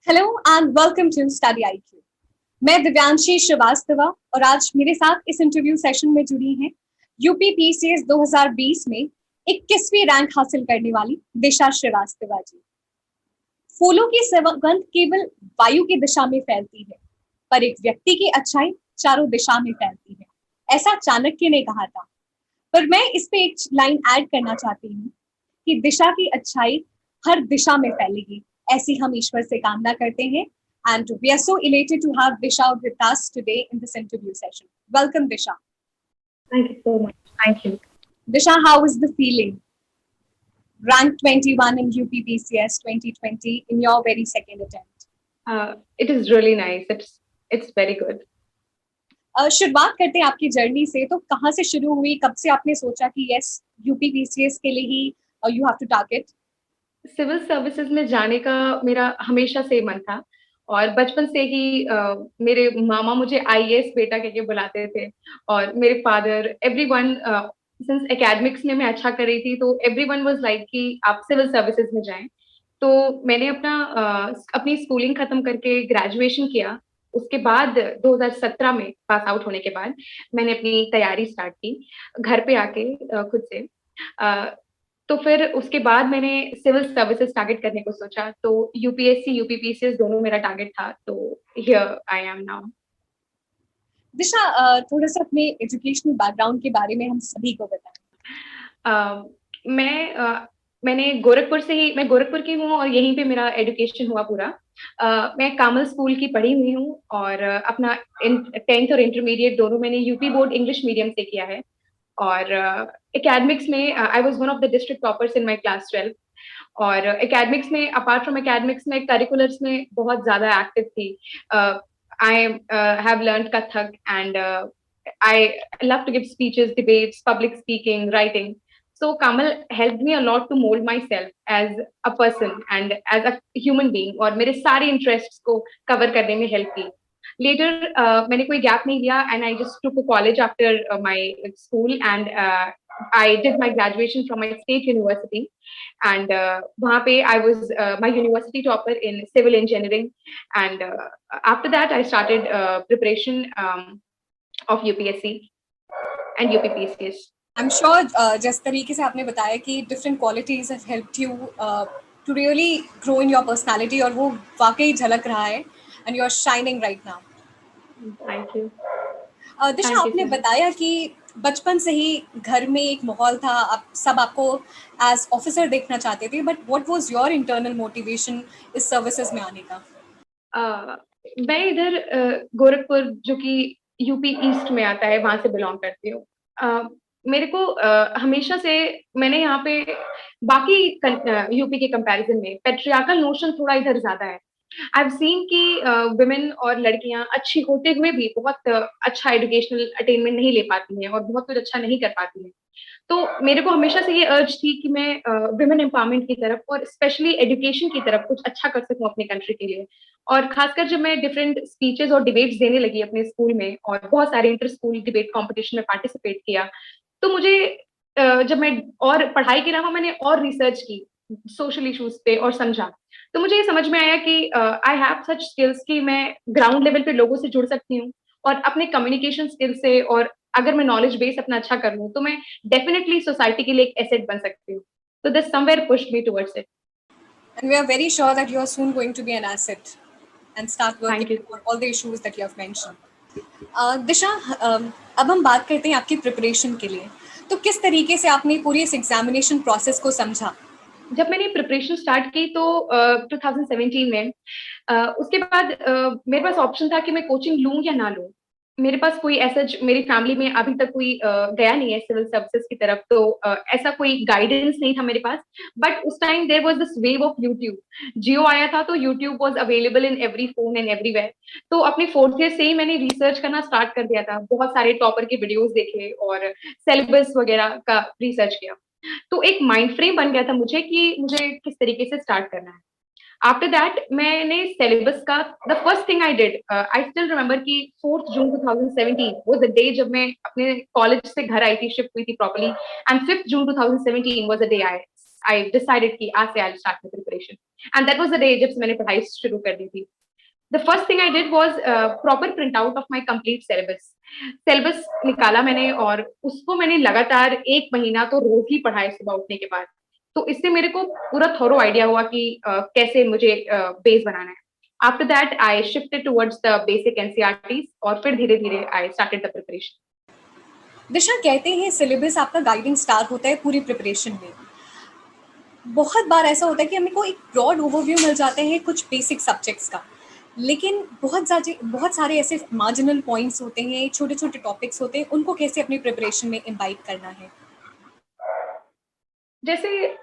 Hello and welcome to study IQ. मैं दिव्यांशी श्रीवास्तवा और आज मेरे साथ इस इंटरव्यू सेशन में जुड़ी हैं यूपी पीसीएस 2020 में 21वीं रैंक हासिल करने वाली दिशा श्रीवास्तवा जी। फूलों की सुगंध केवल वायु की दिशा में फैलती है, पर एक व्यक्ति की अच्छाई चारों दिशा में फैलती है, ऐसा चाणक्य ने कहा था। पर मैं इस पे एक लाइन ऐड करना चाहती हूँ कि दिशा की अच्छाई हर दिशा में फैलेगी, ऐसी हम ईश्वर से कामना करते हैं। And we are so elated to have Disha with us today in this interview session. Welcome, Disha. Thank you so much. Thank you. Disha, how is the feeling? Rank 21 in UPPCS 2020 in your very second attempt. It is really nice. It's very good. शुरुआत करते हैं आपकी journey से। तो कहाँ से शुरू हुई, कब से आपने सोचा कि यस यूपीपीसीएस के लिए ही you have to target? Civil services में जाने का मेरा हमेशा से मन था और बचपन से ही मेरे मामा मुझे आईएएस बेटा कह के बुलाते थे और मेरे फादर एवरीवन सिंस एकेडमिक्स में मैं अच्छा कर रही थी तो एवरीवन वाज लाइक कि आप सिविल सर्विसेज में जाएं। तो मैंने अपनी स्कूलिंग खत्म करके ग्रेजुएशन किया। उसके बाद 2017 में पास आउट होने के बाद मैंने अपनी तैयारी स्टार्ट की घर पे आके खुद से। तो फिर उसके बाद मैंने सिविल सर्विसेज टारगेट करने को सोचा, तो यूपीएससी यूपीपीसीएस दोनों मेरा टारगेट था, तो हियर आई एम नाउ। दिशा, थोड़ा सा अपने एजुकेशनल बैकग्राउंड के बारे में हम सभी को बताएं। मैं गोरखपुर की हूँ और यहीं पे मेरा एजुकेशन हुआ पूरा। मैं कामल स्कूल की पढ़ी हुई हूँ और अपना 10th और इंटरमीडिएट दोनों मैंने यूपी बोर्ड इंग्लिश मीडियम से किया है। और एकेडमिक्स में I was one of the district toppers in my class 12। और एकेडमिक्स में अपार्ट फ्रॉम एकेडमिक्स में करिकुलर्स में बहुत ज्यादा एक्टिव थी। I have learned Kathak and I love to give speeches, debates, public speaking, writing. So Kamal helped me a lot to mold myself as a person and as a human being और मेरे सारे interests को cover करने में help की। Later मैंने कोई gap नहीं लिया and I just took a college after my school and I did my graduation from my state university and वहाँ पे I was my university topper in civil engineering and after that I started preparation of UPSC and UPPCS. I'm sure जिस तरीके से आपने बताया कि different qualities have helped you to really grow in your personality और वो वाकई झलक रहा है and you are shining right now. Thank you. दिशा, आपने बताया कि बचपन से ही घर में एक माहौल था, आप सब आपको एज ऑफिसर देखना चाहते थे, but what was your internal motivation इस सर्विसेज में आने का? मैं इधर गोरखपुर जो कि यूपी ईस्ट में आता है वहां से बिलोंग करती हूँ। मेरे को हमेशा से मैंने यहाँ पे बाकी यूपी के कंपैरिजन में पेट्रियार्कल नोशन थोड़ा इधर ज्यादा है। आई हैव सीन कि वुमेन और लड़कियां अच्छी होते हुए भी बहुत अच्छा एजुकेशनल अटेनमेंट नहीं ले पाती हैं और बहुत कुछ अच्छा नहीं कर पाती हैं। तो मेरे को हमेशा से ये अर्ज थी कि मैं वुमेन एम्पावरमेंट की तरफ और स्पेशली एजुकेशन की तरफ कुछ अच्छा कर सकूं अपने कंट्री के लिए। और खासकर जब मैं डिफरेंट स्पीचेस और डिबेट्स देने लगी अपने स्कूल में और बहुत सारे इंटर स्कूल डिबेट कॉम्पिटिशन में पार्टिसिपेट किया, तो मुझे जब मैं और पढ़ाई के अलावा मैंने और रिसर्च की सोशल इश्यूज पे और समझा, तो मुझे ये समझ में आया कि आई हैव सच स्किल्स कि मैं ग्राउंड लेवल पे लोगों से जुड़ सकती हूँ और अपने कम्युनिकेशन स्किल्स से, और अगर मैं नॉलेज बेस अपना अच्छा कर लूँ तो मैं डेफिनेटली सोसाइटी के लिए एक एसेट बन सकती हूँ। तो this somewhere pushed me towards it. And we are very sure that you are soon going to be an asset and start working on all the issues that you have mentioned. दिशा, अब हम बात करते हैं आपकी preparation के लिए। तो किस तरीके से आपने पूरी इस एग्जामिनेशन प्रोसेस को समझा? जब मैंने प्रिपरेशन स्टार्ट की तो 2017 में उसके बाद मेरे पास ऑप्शन था कि मैं कोचिंग लूं या ना लूं। मेरे पास कोई ऐसा मेरी फैमिली में अभी तक कोई गया नहीं है सिविल सर्विसेज की तरफ, तो ऐसा कोई गाइडेंस नहीं था मेरे पास। बट उस time there was this wave of YouTube, Jio आया था तो YouTube was available in every phone and everywhere. तो अपने 4th ईयर से ही मैंने रिसर्च करना स्टार्ट कर दिया था, बहुत सारे टॉपर के वीडियोज देखे और सिलेबस वगैरह का रिसर्च किया। तो एक माइंड फ्रेम बन गया था मुझे कि मुझे किस तरीके से स्टार्ट करना है। आफ्टर दैट मैंने सिलेबस का the first thing I did, I still remember कि 4th June 2017 was the day जब मैं अपने कॉलेज से घर आई थी, शिफ्ट हुई थी properly, and 5th June 2017 was the day I decided कि आज से I start my preparation. And that was the day जब से मैंने पढ़ाई शुरू कर दी थी। The first thing I did was proper print out of my complete syllabus. Syllabus निकाला मैंने और उसको मैंने लगातार 1 महीना तो रोज ही पढ़ा है सुबह उठने के बाद। तो इससे मेरे को पूरा थोरो आइडिया हुआ कि कैसे मुझे बेस बनाना है। After that I shifted towards the basic NCERTs और फिर धीरे-धीरे आई स्टार्टेड द प्रिपरेशन। दिशा, कहते हैं सिलेबस आपका गाइडिंग स्टार होता है पूरी प्रिपरेशन में। बहुत बार ऐसा होता है कि हमें को एक ब्रॉड ओवरव्यू मिल जाते हैं कुछ बेसिक सब्जेक्ट्स का, लेकिन बहुत सारे ऐसे मार्जिनल पॉइंट्स होते हैं, छोटे छोटे टॉपिक्स होते हैं, उनको कैसे अपनी प्रिपरेशन में इम्बाइब करना है? जैसे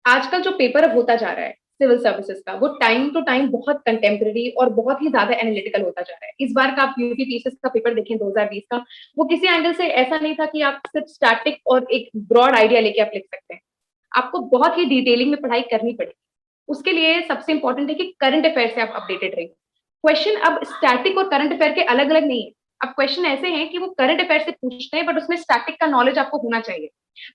आजकल जो पेपर अब होता जा रहा है सिविल सर्विसेज का, वो टाइम टू टाइम बहुत कंटेम्प्रेरी और बहुत ही ज्यादा एनालिटिकल होता जा रहा है। इस बार का आप यूपीपीसीएस का पेपर देखें 2020 का, वो किसी एंगल से ऐसा नहीं था कि आप सिर्फ स्टैटिक और एक ब्रॉड आइडिया लेके आप लिख सकते हैं। आपको बहुत ही डिटेलिंग में पढ़ाई करनी पड़ेगी। उसके लिए सबसे इंपॉर्टेंट है कि करंट अफेयर से आप अपडेटेड रहिए। क्वेश्चन अब स्टैटिक और करंट अफेयर के अलग अलग नहीं है। अब क्वेश्चन ऐसे हैं कि वो करंट अफेयर से पूछते हैं, बट उसमें स्टैटिक का नॉलेज आपको होना चाहिए।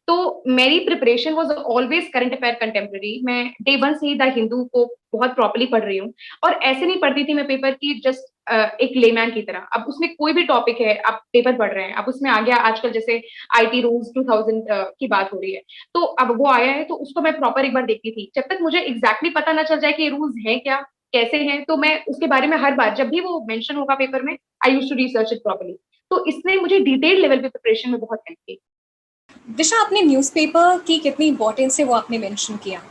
तो मेरी preparation was always current affair contemporary. मैं डे वन से ही द हिंदू को बहुत प्रॉपर्ली पढ़ रही हूँ, और ऐसे नहीं पढ़ती थी मैं पेपर की जस्ट एक लेमैन की तरह। अब उसमें कोई भी टॉपिक है, आप पेपर पढ़ रहे हैं, अब उसमें आ गया आजकल जैसे आईटी रूल्स 2000 की बात हो रही है, तो अब वो आया है, तो उसको मैं प्रॉपर एक बार देखती थी। जब तक मुझे एग्जैक्टली पता ना चल जाए कि ये रूल्स हैं क्या, कैसे हैं, तो मैं उसके बारे में हर बार जब भी वो मेंशन होगा पेपर में, I used to research it properly. तो इसने मुझे डिटेल लेवल पे प्रिपरेशन में बहुत हेल्प की। दिशा, आपने न्यूज़पेपर की कितनी इंपॉर्टेंस है वो आपने मेंशन किया,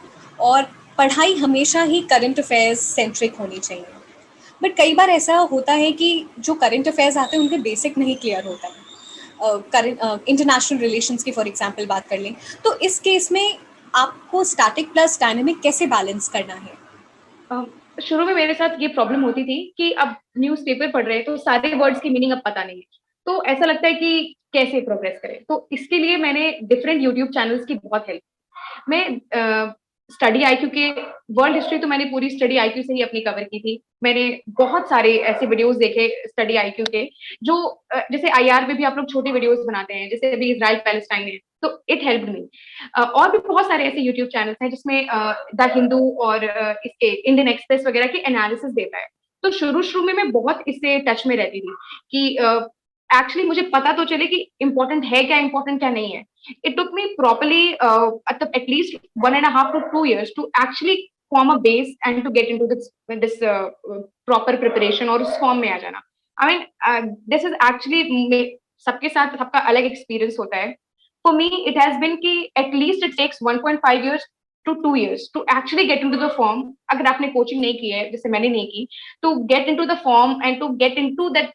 और पढ़ाई हमेशा ही करंट अफेयर्स सेंट्रिक होनी चाहिए। बट कई बार ऐसा होता है कि जो करंट अफेयर्स आते हैं उनके बेसिक नहीं क्लियर होता है। करंट इंटरनेशनल रिलेशंस की फॉर एग्जांपल बात कर लें, तो इस केस में आपको स्टैटिक प्लस डायनेमिक कैसे बैलेंस करना है? अ, शुरू में मेरे साथ ये प्रॉब्लम होती थी कि अब न्यूज़पेपर पढ़ रहे हैं तो सारे वर्ड्स की मीनिंग अब पता नहीं है। तो ऐसा लगता है कि कैसे प्रोग्रेस करें? तो इसके लिए मैंने डिफरेंट यूट्यूब चैनल्स की बहुत हेल्प। मैं स्टडी आईक्यू के वर्ल्ड हिस्ट्री तो मैंने पूरी स्टडी आईक्यू से ही अपनी कवर की थी। मैंने बहुत सारे ऐसे वीडियोस देखे स्टडी आईक्यू के, जो जैसे आईआर में भी आप लोग छोटे वीडियोस बनाते हैं, जैसे अभी इजराइल पैलेस्टाइन है, तो इट हेल्प्ड मी। और भी बहुत सारे ऐसे यूट्यूब चैनल्स हैं जिसमें द हिंदू और इसके इंडियन एक्सप्रेस वगैरह की एनालिसिस देता है। तो शुरू-शुरू में मैं बहुत इससे टच में रहती थी कि एक्चुअली मुझे पता तो चले कि इम्पोर्टेंट है क्या, इम्पोर्टेंट क्या नहीं है। It took me properly at least 1.5 to 2 years to actually form a base and to get into this proper preparation और उस फॉर्म में आ जाना। I mean, this is actually सबके साथ सबका अलग एक्सपीरियंस होता है। For me, it has been कि at least it takes 1.5 years to 2 years to actually get into the form। अगर आपने कोचिंग नहीं की है, जैसे मैंने नहीं की, to get into the form and to get into that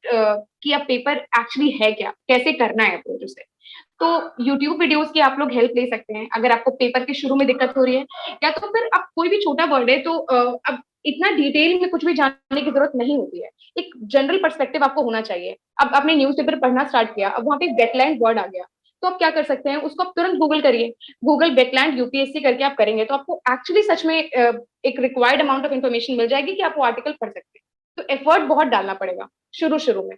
कि अब पेपर एक्चुअली है क्या, कैसे करना है अप्रोच उसे। तो यूट्यूब वीडियोस की आप लोग हेल्प ले सकते हैं अगर आपको पेपर के शुरू में दिक्कत हो रही है, या तो फिर आप कोई भी छोटा वर्ड है तो अब इतना डिटेल में कुछ भी जानने की जरूरत नहीं होती है। एक जनरल पर्सपेक्टिव आपको होना चाहिए। अब आपने न्यूज़पेपर पढ़ना स्टार्ट किया, अब वहाँ पे वेटलैंड वर्ड आ गया, तो आप क्या कर सकते हैं, उसको आप तुरंत गूगल करिए। गूगल वेटलैंड यूपीएससी करके आप करेंगे तो आपको एक्चुअली सच में एक रिक्वायर्ड अमाउंट ऑफ इन्फॉर्मेशन मिल जाएगी कि आप वो आर्टिकल पढ़ सकते हैं। तो एफर्ट बहुत डालना पड़ेगा शुरू शुरू में।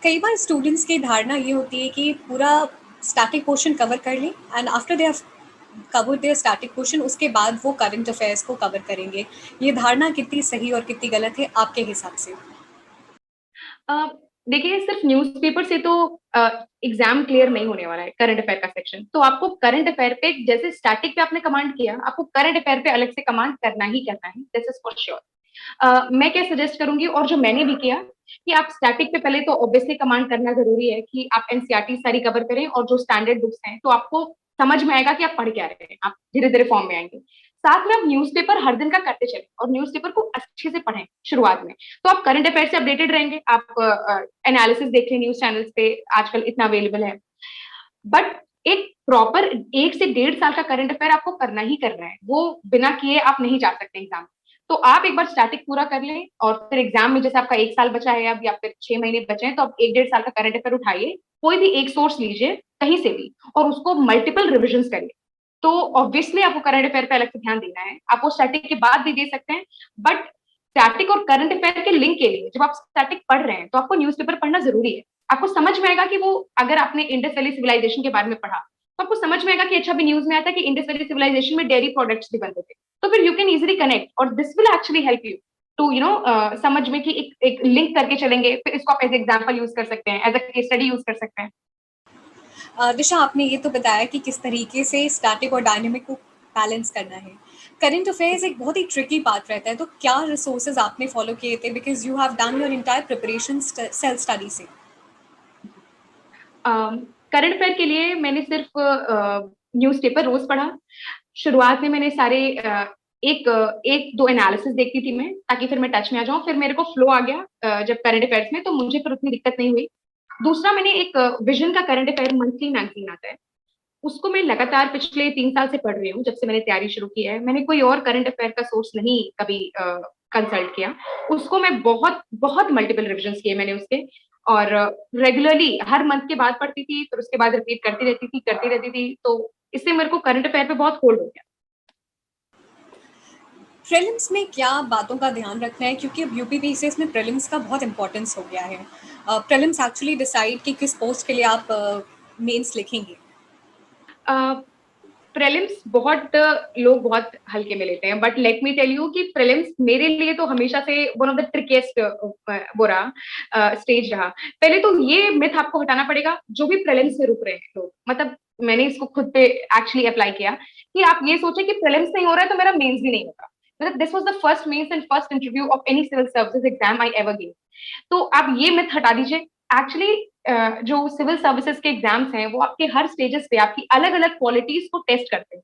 कई बार स्टूडेंट्स की धारणा ये होती है कि पूरा स्टैटिक पोर्शन कवर कर लें, and after they have cover their static portion उसके बाद वो करंट अफेयर्स को कवर करेंगे। ये धारणा कितनी सही और कितनी गलत है आपके हिसाब से? अ, देखिए सिर्फ न्यूज़पेपर से तो एग्जाम क्लियर नहीं होने वाला है करंट अफेयर का सेक्शन। तो आपको करंट अफेयर पे जैसे स्टैटिक पे आपने कमांड किया, आपको करंट अफेयर पे अलग से कमांड करना ही करना है, दिस इज फॉर श्योर। मैं क्या सजेस्ट करूंगी और जो मैंने भी किया कि आप स्टैटिक पे पहले तो ऑब्वियसली कमांड करना जरूरी है कि आप एनसीईआरटी सारी कवर करें, और जो स्टैंडर्ड बुक्स हैं तो आपको समझ में आएगा कि आप पढ़ क्या रहे हैं, आप धीरे धीरे फॉर्म में आएंगे। साथ में आप न्यूज़पेपर हर दिन का करते चलें और न्यूज़पेपर को अच्छे से पढ़ें शुरुआत में, तो आप करंट अफेयर से अपडेटेड रहेंगे। आप एनालिसिस देख लें न्यूज चैनल्स पे, आजकल इतना अवेलेबल है। बट एक प्रॉपर 1 से 1.5 साल का करंट अफेयर आपको करना ही करना है, वो बिना किए आप नहीं जा सकते एग्जाम। तो आप एक बार स्टैटिक पूरा कर लें और फिर एग्जाम में जैसे आपका 1 साल बचा है अब, या फिर 6 महीने बचे हैं, तो आप 1 1.5 साल का करंट अफेयर उठाइए, कोई भी एक सोर्स लीजिए कहीं से भी, और उसको मल्टीपल रिविजन करिए। तो ऑब्वियसली आपको करंट अफेयर पे अलग से ध्यान देना है, आप वो स्टैटिक के बाद भी दे सकते हैं। बट स्टैटिक और करंट अफेयर के लिंक के लिए जब आप स्टैटिक पढ़ रहे हैं तो आपको न्यूज़पेपर पढ़ना जरूरी है। आपको समझ में आएगा कि वो, अगर आपने इंडस वैली सिविलाइजेशन के बारे में पढ़ा तो आपको समझ में आएगा कि अच्छा, भी न्यूज में आता है कि इंडस वैली सिविलाइजेशन में डेयरी प्रोडक्ट्स भी बनते थे, तो फिर यू कैन इजिली कनेक्ट, और this will actually help you to समझ में कि एक लिंक करके चलेंगे, फिर इसको आप एज एग्जाम्पल यूज कर सकते हैं, as a case study use कर सकते हैं। दिशा, आपने ये तो बताया कि किस तरीके से स्टैटिक और डायनेमिक को बैलेंस करना है। करंट अफेयर्स एक बहुत ही ट्रिकी बात रहता है, तो क्या रिसोर्सेज आपने फॉलो किए थे, because you have done your entire preparation self study से? करंट अफेयर के लिए मैंने सिर्फ न्यूज़पेपर रोज पढ़ा। शुरुआत में मैंने सारे एक दो एनालिसिस देखती थी मैं, ताकि फिर मैं टच में आ जाऊं, फिर मेरे को फ्लो आ गया जब करंट अफेयर्स में, तो मुझे फिर उतनी दिक्कत नहीं हुई। दूसरा, मैंने एक विजन का करंट अफेयर मंथली मैगजीन आता है, उसको मैं लगातार पिछले 3 साल से पढ़ रही हूँ, जब से मैंने तैयारी शुरू की है। मैंने कोई और करंट अफेयर का सोर्स नहीं कभी कंसल्ट किया। उसको मैं बहुत बहुत मल्टीपल रिविजन किए मैंने उसके, और रेगुलरली हर मंथ के बाद पढ़ती थी, फिर उसके बाद रिपीट करती रहती थी, तो इससे मेरे को करंट अफेयर पे बहुत होल्ड हो गया। प्रीलिम्स में क्या बातों का ध्यान रखना है, क्योंकि अब यूपी पीसीएस में प्रीलिम्स का बहुत इंपॉर्टेंस हो गया है। प्रीलिम्स एक्चुअली डिसाइड कि किस पोस्ट के लिए आप मेंस लिखेंगे। प्रीलिम्स बहुत लोग बहुत हल्के में लेते हैं, but let me tell you कि प्रीलिम्स मेरे लिए तो हमेशा से वन ऑफ द ट्रिकेस्ट वो रहा, स्टेज रहा। पहले तो ये मिथ आपको हटाना पड़ेगा, जो भी प्रीलिम्स से रुक रहे हैं लोग, मतलब मैंने इसको खुद पे एक्चुअली अप्लाई किया, कि आप ये सोचे कि प्रीलिम्स नहीं हो रहा है तो मेरा मेंस भी नहीं होगा। मतलब this was the first mains and first interview of any civil services exam I ever give. तो आप ये मिथ हटा दीजिए। एक्चुअली जो सिविल सर्विसेज के एग्जाम्स हैं, वो आपके हर स्टेजेस पे आपकी अलग अलग क्वालिटीज को टेस्ट करते हैं।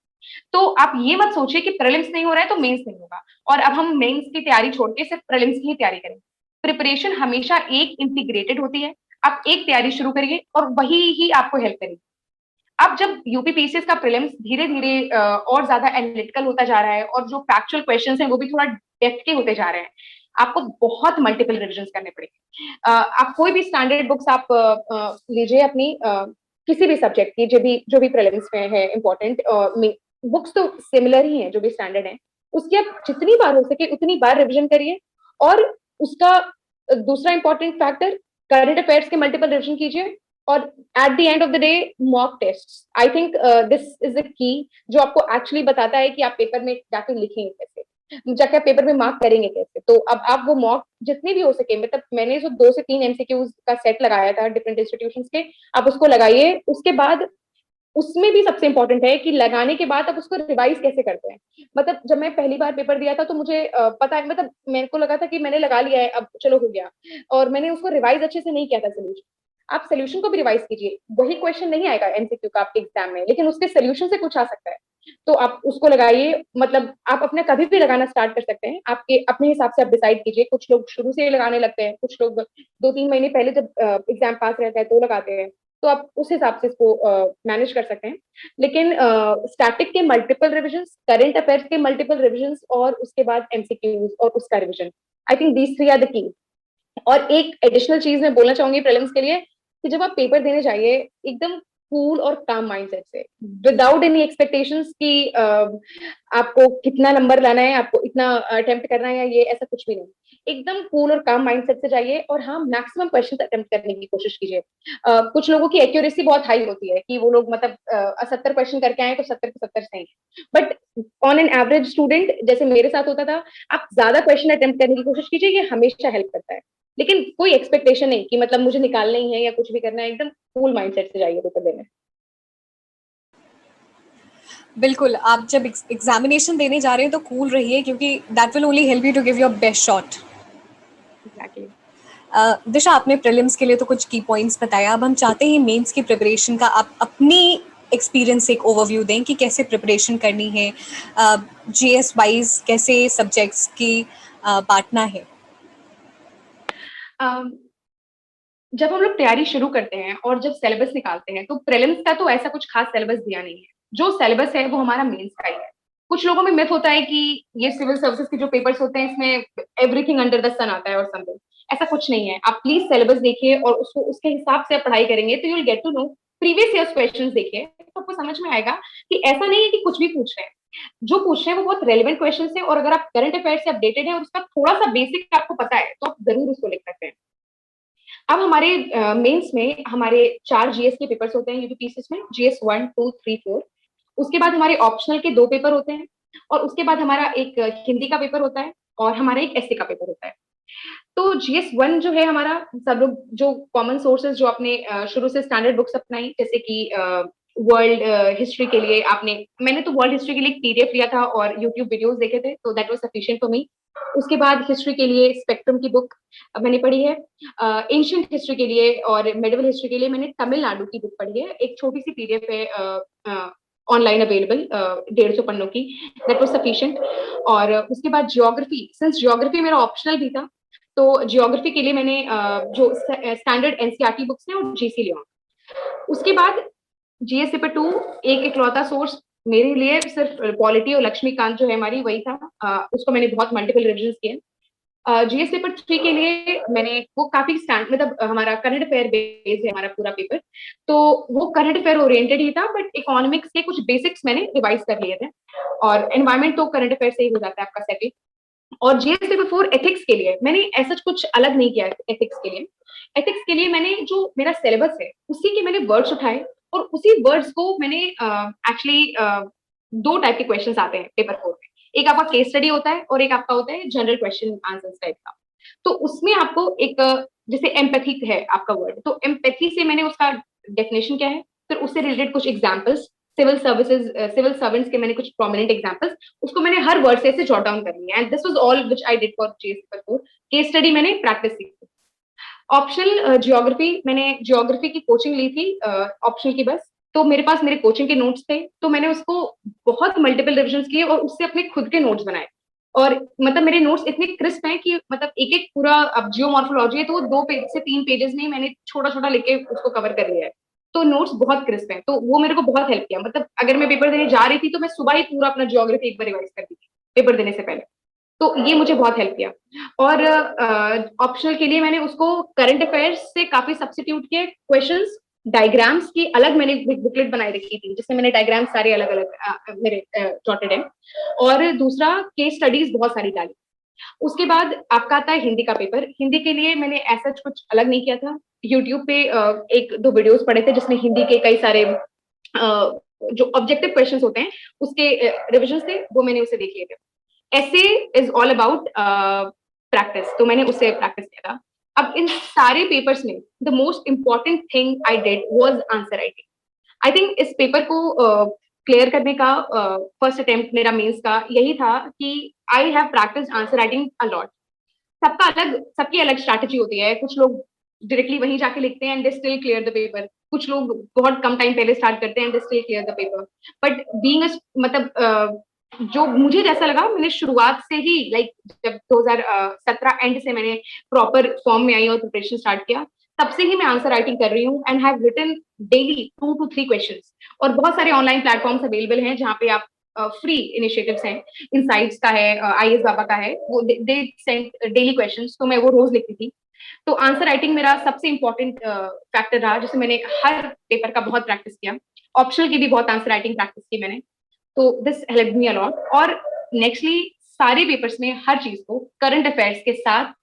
तो आप ये मत सोचिए कि प्रीलिम्स नहीं हो रहा है तो मेंस नहीं होगा, और अब हम मेंस की तैयारी छोड़ के सिर्फ प्रीलिम्स की ही तैयारी करेंगे। प्रिपरेशन हमेशा एक इंटीग्रेटेड होती है। आप एक तैयारी शुरू करिए और वही ही आपको हेल्प करेगी। अब जब यूपी पीसीएस का प्रीलिम्स धीरे धीरे और ज्यादा एनालिटिकल होता जा रहा है, और जो फैक्चुअल क्वेश्चंस हैं वो भी थोड़ा डेप्थ के होते जा रहे हैं, आपको बहुत मल्टीपल रिविजन करने पड़ेंगे। आप कोई भी स्टैंडर्ड बुक्स आप लीजिए अपनी, किसी भी सब्जेक्ट की, जो भी प्रीलिम्स में है इंपॉर्टेंट बुक्स तो सिमिलर ही है, जो भी स्टैंडर्ड है, उसकी आप जितनी बार हो सके उतनी बार रिविजन करिए। और उसका दूसरा इंपॉर्टेंट फैक्टर, करंट अफेयर्स के मल्टीपल रिविजन कीजिए। और at the end of the day, mock test, I think this is the key, जो आपको एक्चुअली बताता है कि आप पेपर में जाके लिखेंगे कैसे, जाके आप पेपर में मार्क करेंगे कैसे। तो अब आप वो मॉक जितनी भी हो सके, मतलब मैंने जो 2 से 3 एमसीक्यूज का सेट लगाया था डिफरेंट इंस्टीट्यूशंस के, आप उसको लगाइए। उसके बाद उसमें भी सबसे इंपॉर्टेंट है कि लगाने के बाद आप उसको रिवाइज कैसे करते हैं। मतलब जब मैं पहली बार पेपर दिया था, तो मुझे पता है, मतलब मेरे को लगा था कि मैंने लगा लिया है, अब चलो हो गया, और मैंने उसको रिवाइज अच्छे से नहीं किया था सोल्यूशन। आप सोल्यूशन को भी रिवाइज कीजिए। वही क्वेश्चन नहीं आएगा एमसीक्यू का आपके एग्जाम में, लेकिन उसके सोल्यूशन से कुछ आ सकता है, तो आप उसको लगाइए। मतलब आप अपने कभी भी लगाना स्टार्ट कर सकते हैं, आपके अपने हिसाब से आप डिसाइड कीजिए। कुछ लोग शुरू से लगाने लगते हैं, कुछ लोग 2-3 महीने पहले जब एग्जाम पास रहता है तो लगाते हैं, तो आप उस हिसाब से इसको मैनेज कर सकते हैं। लेकिन स्टैटिक के मल्टीपल रिविजन, करंट अफेयर्स के मल्टीपल रिविजन, और उसके बाद एमसीक्यूज और उसका revision, I think these 3 are the key. और एक एडिशनल चीज मैं बोलना चाहूंगी प्रीलिम्स के लिए, कि जब आप पेपर देने जाइए, एकदम कूल और काम माइंडसेट से, विदाउट एनी एक्सपेक्टेशंस कि आपको कितना नंबर लाना है, आपको इतना अटेम्प्ट करना है, या ये ऐसा कुछ भी नहीं। एकदम कूल और काम माइंडसेट से जाइए, और हाँ, मैक्सिमम क्वेश्चन अटेम्प्ट करने की कोशिश कीजिए। कुछ लोगों की एक्यूरेसी बहुत हाई होती है, कि वो लोग मतलब 70 क्वेश्चन करके आए तो 70 के 70 सही है, but on an average student, जैसे मेरे साथ होता था, आप ज्यादा क्वेश्चन अटेम्प्ट करने की कोशिश कीजिए, ये हमेशा हेल्प करता है। लेकिन कोई एक्सपेक्टेशन नहीं कि मतलब मुझे निकालना ही है या कुछ भी करना है, एकदम कूल माइंडसेट से जाइए पेपर देने। बिल्कुल, आप जब एग्जामिनेशन देने जा रहे हैं तो कूल रहिए, क्योंकि that will only help you to give your best shot. Exactly. Disha, आपने प्रीलिम्स के लिए तो कुछ की पॉइंट्स बताया, अब हम चाहते हैं मेंस की प्रिपरेशन का आप अपनी एक्सपीरियंस एक ओवरव्यू दें कि कैसे प्रिपरेशन करनी है, जीएस वाइज कैसे सब्जेक्ट्स की बांटना है। जब हम लोग तैयारी शुरू करते हैं और जब सिलेबस निकालते हैं, तो प्रीलिम्स का तो ऐसा कुछ खास सिलेबस दिया नहीं है। जो सिलेबस है वो हमारा मेंस का ही है। कुछ लोगों में मिथ होता है कि ये सिविल सर्विसेज के जो पेपर्स होते हैं, इसमें एवरीथिंग अंडर द सन आता है और समथिंग। ऐसा कुछ नहीं है। आप प्लीज सिलेबस देखिए, और उसको उसके हिसाब से आप पढ़ाई करेंगे तो you will get to know. Previous years questions देखिए तो आपको समझ में आएगा कि ऐसा नहीं है कि कुछ भी पूछ रहे हैं। जो पूछ रहे हैं वो बहुत रेलिवेंट क्वेश्चन है, और अगर आप करंट अफेयर से अपडेटेड है और उसका थोड़ा सा बेसिक आपको पता है, तो आप जरूर उसको लिख सकते हैं। अब हमारे मेंस में हमारे 4 जीएस के पेपर्स होते हैं यूपीपीसीएस में, जीएस 1, 2, 3, 4। उसके बाद हमारे ऑप्शनल के 2 पेपर होते हैं, और उसके बाद हमारा एक हिंदी का पेपर होता है, और हमारा एक एसए का पेपर होता है। तो जीएस 1 जो है हमारा, सब लोग जो कॉमन सोर्सेज जो आपने शुरू से स्टैंडर्ड बुक्स अपनाई, जैसे कि वर्ल्ड हिस्ट्री के लिए आपने, मैंने तो वर्ल्ड हिस्ट्री के लिए एक पीडीएफ लिया था और यूट्यूब वीडियोस देखे थे, तो that was sufficient for me. उसके बाद हिस्ट्री के लिए स्पेक्ट्रम की बुक मैंने पढ़ी है। एंशियंट हिस्ट्री के लिए और मेडिवल हिस्ट्री के लिए मैंने तमिलनाडु की बुक पढ़ी है, एक छोटी सी पीडीएफ है ऑनलाइन अवेलेबल, 150 पन्नों की, दैट वाज सफिशिएंट। और उसके बाद ज्योग्राफी, सिंस ज्योग्राफी मेरा ऑप्शनल भी था, तो ज्योग्राफी के लिए मैंने जो स्टैंडर्ड एनसीईआरटी बुक्स हैं और जीसी लिया। उसके बाद जीएस पेपर 2 एक इकलौता सोर्स मेरे लिए सिर्फ पॉलिटी और लक्ष्मीकांत जो है हमारी, वही था। उसको मैंने बहुत मल्टीपल रिविजन किए। जीएस पेपर 3 के लिए मैंने वो काफी स्टैंड, मतलब हमारा करंट अफेयर बेस्ड है हमारा पूरा पेपर, तो वो करंट अफेयर ओरिएंटेड ही था, बट इकोनॉमिक्स के कुछ बेसिक्स मैंने रिवाइज कर लिए थे, और एनवायरमेंट तो करंट अफेयर से ही हो जाता है आपका सेटल। और जीएस पेपर 4 एथिक्स के लिए मैंने ऐसा कुछ अलग नहीं किया। एथिक्स के लिए, एथिक्स के लिए मैंने जो मेरा सिलेबस है उसी के मैंने वर्ड्स उठाए, और उसी वर्ड्स को मैंने एक्चुअली 2 टाइप के क्वेश्चंस आते हैं पेपर 4 में। एक आपका केस स्टडी होता है, और एक आपका होता है जनरल क्वेश्चन आंसर्स टाइप का। तो उसमें आपको एक जैसे एम्पैथी है आपका वर्ड, तो एम्पैथी से मैंने उसका डेफिनेशन क्या है, फिर उससे रिलेटेड कुछ examples, civil services, civil servants के मैंने कुछ प्रोमिनेंट एग्जांपल्स, उसको मैंने हर वर्ड से ऐसे जॉट डाउन कर लिया, and this was all which I did for GS paper 4। Case study मैंने प्रैक्टिस की। ऑप्शनल ज्योग्राफी, मैंने ज्योग्राफी की कोचिंग ली थी ऑप्शनल की बस, तो मेरे पास मेरे कोचिंग के नोट्स थे, तो मैंने उसको बहुत मल्टीपल रिविजन किए और उससे अपने खुद के नोट्स बनाए। और मतलब मेरे नोट्स इतने क्रिस्प हैं कि मतलब एक एक पूरा, अब जियोमॉर्फोलॉजी है तो वो 2 से 3 पेजेस में ही मैंने छोटा छोटा लिख उसको कवर कर लिया है। तो नोट्स बहुत क्रिस्प हैं, तो वो मेरे को बहुत हेल्प किया। मतलब अगर मैं पेपर देने जा रही थी तो मैं सुबह ही पूरा अपना ज्योग्राफी एक बार रिवाइज कर दी थी पेपर देने से पहले, तो ये मुझे बहुत हेल्प किया। और ऑप्शनल के लिए मैंने उसको करंट अफेयर्स से काफी सब्स्टिट्यूट किए क्वेश्चंस। डायग्राम्स की अलग मैंने बुकलेट बनाई रखी थी, जिसमें मैंने डायग्राम सारे अलग अलग मेरे जॉटेड हैं। और दूसरा, केस स्टडीज बहुत सारी डाली। उसके बाद आपका आता है हिंदी का पेपर। हिंदी के लिए मैंने ऐसा कुछ अलग नहीं किया था। यूट्यूब पे 1-2 वीडियोस पढ़े थे जिसमें हिंदी के कई सारे जो ऑब्जेक्टिव क्वेश्चंस होते हैं उसके रिविजन थे, वो मैंने उसे देख लिए थे। ऐसे इज ऑल अबाउट प्रैक्टिस, तो मैंने उससे प्रैक्टिस किया था। अब इन सारे पेपर्स में the most important thing I did was answer writing. I think इस पेपर को क्लियर करने का फर्स्ट अटेम्प्ट मेरा मेंस का यही था कि I have practice answer writing a lot. सबका अलग, सबकी अलग स्ट्रैटेजी होती है। कुछ लोग डायरेक्टली वहीं जाके लिखते हैं and they still clear the paper, कुछ लोग बहुत कम टाइम पहले स्टार्ट करते हैं and they still clear the paper. But being मतलब जो मुझे जैसा लगा, मैंने शुरुआत से ही लाइक जब 2017 एंड से मैंने प्रॉपर फॉर्म में आई और प्रिपरेशन स्टार्ट किया, तब से ही मैं आंसर राइटिंग कर रही हूँ and have written daily 2 to 3 questions. और बहुत सारे ऑनलाइन प्लेटफॉर्म्स अवेलेबल हैं जहाँ पे आप फ्री इनिशिएटिव्स हैं, इनसाइट्स का है, आईएएस बाबा का है, वो दे सेंड डेली क्वेश्चंस, तो मैं वो रोज लिखती थी। तो आंसर राइटिंग मेरा सबसे इंपॉर्टेंट फैक्टर रहा, जिससे मैंने हर पेपर का बहुत प्रैक्टिस किया। ऑप्शनल की भी बहुत आंसर राइटिंग प्रैक्टिस की मैंने, तो दिस हेल्प मी अलॉट। और नेक्स्टली सारे पेपर्स में हर चीज को करंट अफेयर्स के साथ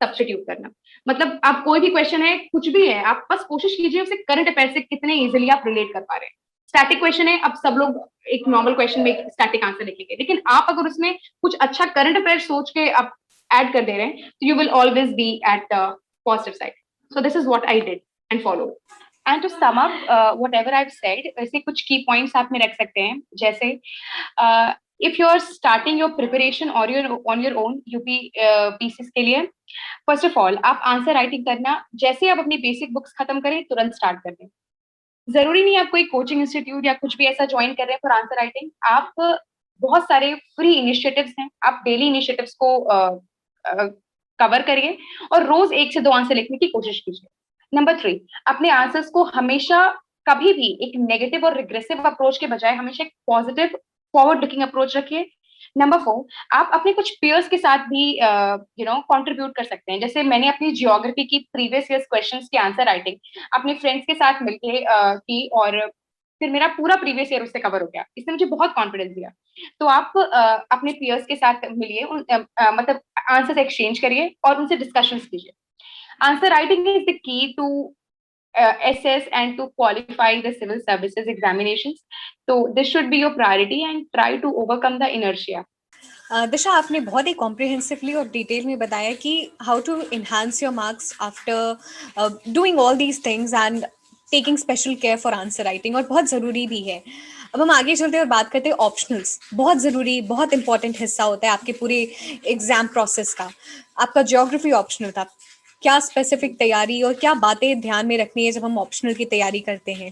सब्स्टिट्यूट करना। मतलब आप कोई भी क्वेश्चन है, कुछ भी है, आप बस कोशिश कीजिए उसे करंट अफेयर से कितने इजीली आप रिलेट कर पा रहे हैं। स्टैटिक क्वेश्चन है, अब सब लोग एक नॉर्मल क्वेश्चन में एक स्टैटिक आंसर लिखेंगे, लेकिन आप अगर उसमें कुछ अच्छा करंट अफेयर सोच के आप ऐड कर दे रहे हैं, तो you will always be at positive side. So this is what I did and follow. And to sum up whatever I have said, ऐसे कुछ की पॉइंट्स आप में रख सकते हैं, जैसे if you are starting your preparation और on your own UP PCS के लिए, फर्स्ट ऑफ ऑल आप आंसर राइटिंग करना जैसे आप अपनी बेसिक बुक्स खत्म करें तुरंत स्टार्ट कर दें। जरूरी नहीं आप कोई कोचिंग इंस्टीट्यूट या कुछ भी ऐसा ज्वाइन कर रहे हैं फॉर आंसर राइटिंग। आप बहुत सारे फ्री इनिशिएटिव्स हैं, आप डेली इनिशिएटिव्स को कवर करिए और रोज 1 से 2 आंसर लिखने की कोशिश कीजिए। नंबर 3, अपने आंसर्स को हमेशा कभी भी एक नेगेटिव और रिग्रेसिव अप्रोच के बजाय हमेशा एक पॉजिटिव फॉरवर्ड लुकिंग अप्रोच रखिए। नंबर 4, आप अपने कुछ पेयर्स के साथ भी कंट्रीब्यूट कर सकते हैं। जैसे मैंने अपनी जियोग्राफी की प्रीवियस ईयर्स क्वेश्चंस की आंसर राइटिंग अपने फ्रेंड्स के साथ मिलके की, और फिर मेरा पूरा प्रीवियस ईयर उससे कवर हो गया। इसने मुझे बहुत कॉन्फिडेंस दिया। तो आप अपने पेयर्स के साथ मिलिए, मतलब आंसर्स एक्सचेंज करिए और उनसे डिस्कशंस कीजिए। Answer writing is the key to assess and to qualify the civil services examinations. So this should be your priority and try to overcome the inertia. दिशा, आपने बहुत ही कॉम्प्रिहेंसिवली और डिटेल में बताया कि how to enhance your marks after doing all these things and taking special care for answer writing, और बहुत ज़रूरी भी है। अब हम आगे चलते हैं और बात करते हैं ऑप्शनल्स। बहुत ज़रूरी, बहुत इंपॉर्टेंट हिस्सा होता है आपके पूरे एग्जाम प्रोसेस का। आपका ज्योग्राफी ऑप्शनल था, क्या स्पेसिफिक तैयारी और क्या बातें ध्यान में रखनी है जब हम ऑप्शनल की तैयारी करते हैं?